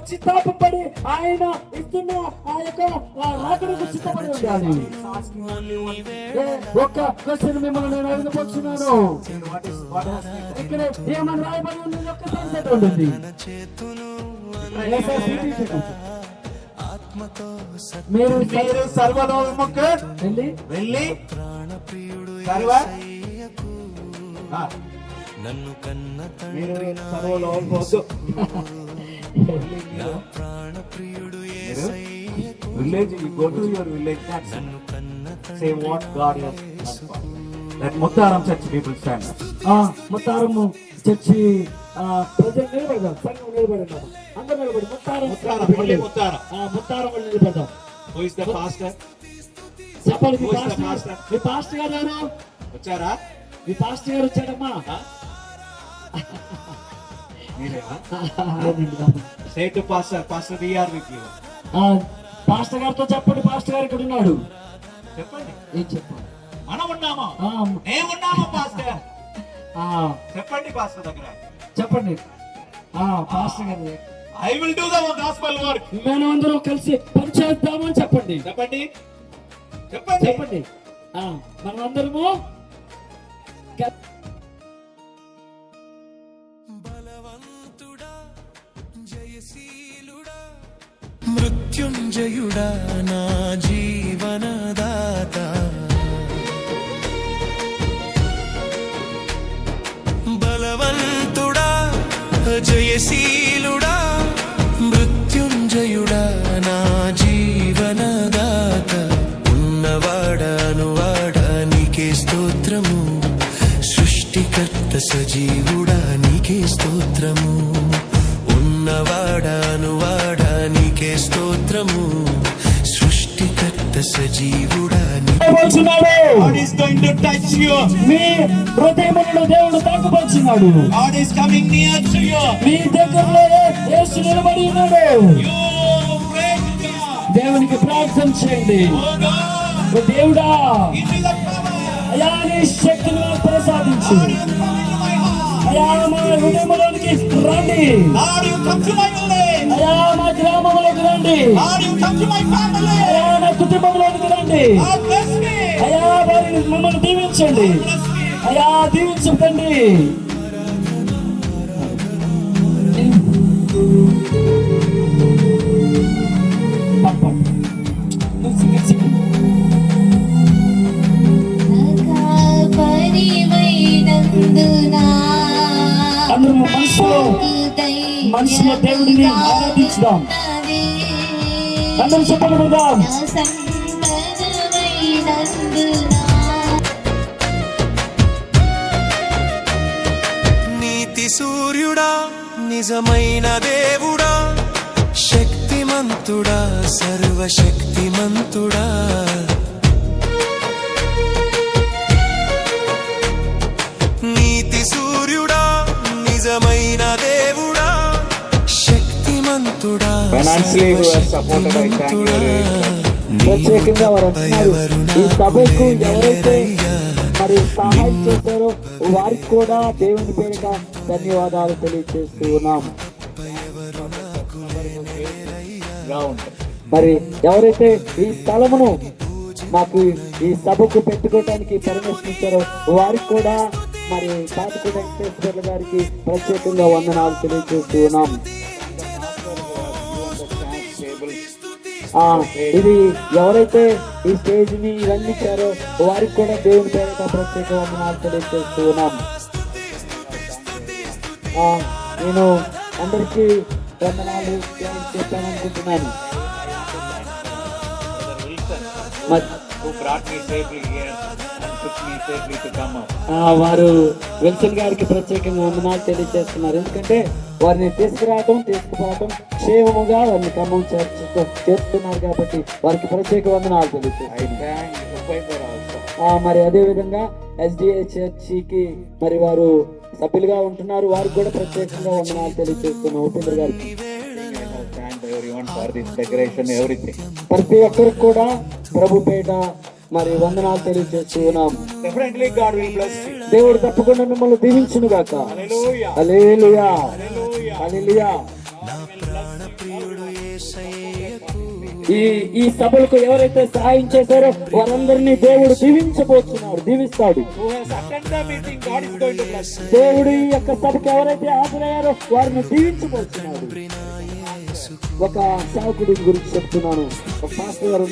పశ్చాత్తాపడి ఆయన ఇస్తున్న ఆ యొక్క రాకడకు సిద్ధపడి ఉండాలి. ఒక్క క్వశ్చన్ మిమ్మల్ని నేను అడగబోతున్నాను. ఇక్కడ ఏమని రాయబడి ఉంది? ఒక్కసారి చదవండి. మీరు సర్వలోకముకు వెళ్ళి సర్వ నన్ను కన్న మీరు సర్వలోకముకు ప్రాణప్రియుడు village, you go to your village, that's it. Say what God has done for you. Let Muttaram Church people stand up. Muttaram church ప్రజలు నిలబడదాం, సంఘం నిలబడదాం, అందరూ నిలబడి ముత్తారం Muttaram. ముత్తారం వాళ్ళు నిలబడదాం. Who is the pastor? చెప్పండి, మీ Who is the pastor pastor? Me pastor గారు ఎవరు? వచ్చారా? మీ పాస్టర్ గారు వచ్చాడమ్మా? మీరేనా? Say to pastor, pastor we are with you. Pastor గారితో చెప్పండి, పాస్టర్ గారు ఇక్కడ ఉన్నాడు. చెప్పండి. ఏం చెప్పండి? మనం ఉన్నామా? మేమున్నామా పాస్టర్? చెప్పండి పాస్టర్ దగ్గర. చెప్పండి పాస్టర్ గారు. I will do the gospel work. మనం అందరం కలిసి పనిచేద్దామని చెప్పండి. చెప్పండి. చెప్పండి. చెప్పండి. మనం అందరము బలవంతుడా, జయశీలుడా, మృత్యుంజయుడా, నా జీవనదాత. బలవంతుడా, జయశీలుడా, మృత్యుంజయుడా, నా జీవనదాత. ఉన్నవాడానువాడా నీకే స్తోత్రము, సృష్టికర్త సజీవుడా నీకే స్తోత్రము. ఉన్నవాడానువాడా నీకే స్తోత్రము, సృష్టికర్త సజీవుడా God is going to touch you. మీ హృదయములను దేవుడు తాకపరుచున్నాడు. God is coming near to you. మీ దగ్గరలో యేసు నిలబడి ఉన్నాడు. You pray to God. దేవునికి ప్రార్థన చేయండి. Oh God, దేవుడా, give me the power. అయా నీ శక్తిని నాకు ప్రసాదించు. God, you come into my heart. అయా మా హృదయములోనికి రండి. God, you come to my village. అయా మా గ్రామంలోకి రండి. God, you come to my family. అయా నా కుటుంబంలోనికి రండి. God bless me. అయా వారిని మమ్మల్ని దీవించండి. Bless me. అయా దీవించండి. అందరూ మనసులో దేవుడిని ఆరాధించుదాం. అందరూ చెప్పగలుగుదాం. నీతి సూర్యుడా, నిజమైన దేవుడా, శక్తిమంతుడా, సర్వశక్తిమంతుడా. నీతి సూర్యుడా, నిజమైన దేవుడా, శక్తిమంతుడా, సర్వశక్తిమంతుడా. ప్రత్యేకంగా వారు అంటున్నారు, ఈ సభకు ఎవరైతే మరి సహాయం చేశారో వారికి కూడా దేవుని పేరిట ధన్యవాదాలు తెలియజేస్తూ ఉన్నాం. మరి ఎవరైతే ఈ స్థలమును మాకు ఈ సభకు పెట్టుకోవడానికి పర్మిషన్ ఇచ్చారో వారికి కూడా మరి పాతకోట వెంకటేశ్వర్ల గారికి ప్రత్యేకంగా వందనాలు తెలియజేస్తూ ఉన్నాం. ఇది ఎవరైతే ఈ స్టేజ్ ని రండించారో వారికి కూడా దేవుని పేరిట ప్రత్యేక వందనాలు తెలియజేస్తూ ఉన్నాం. నేను అందరికీ వందనాలు చెప్పాలనుకుంటున్నాను. వారు విల్సన్ గారికి ప్రత్యేకంగా వందనాలు తెలియజేస్తున్నారు. ఎందుకంటే వారిని తీసుకుపోవటం క్షేమముగా వారిని ఖమ్మం చేస్తున్నారు కాబట్టి వారికి ప్రత్యేక వందనాలు తెలియజేస్తున్నారు. మరి అదే విధంగా SDA చర్చికి మరి వారు సభ్యులుగా ఉంటున్నారు. వారికి కూడా ప్రత్యేకంగా వందనాలు తెలియజేస్తున్నాం. ఉపేంద్ర గారికి ప్రతి ఒక్కరికి కూడా ప్రభుపేట మరి వందనాలు తెలియజేస్తూ ఉన్నాం. దేవుడు తప్పకుండా మిమ్మల్ని దీవించును గాక. హల్లెలూయా, హల్లెలూయా. ఈ సభలకు ఎవరైతే సహాయం చేశారో వారందరినీ దేవుడు దీవిస్తాడు. Who has attended the meeting, God is going to bless. దేవుడు ఈ యొక్క సభకు ఎవరైతే హాజరయ్యారో వారిని దీవించబోతున్నాడు. ఒక సేవకుడి గురించి చెప్తున్నాను. ఒక పాస్టర్ గారు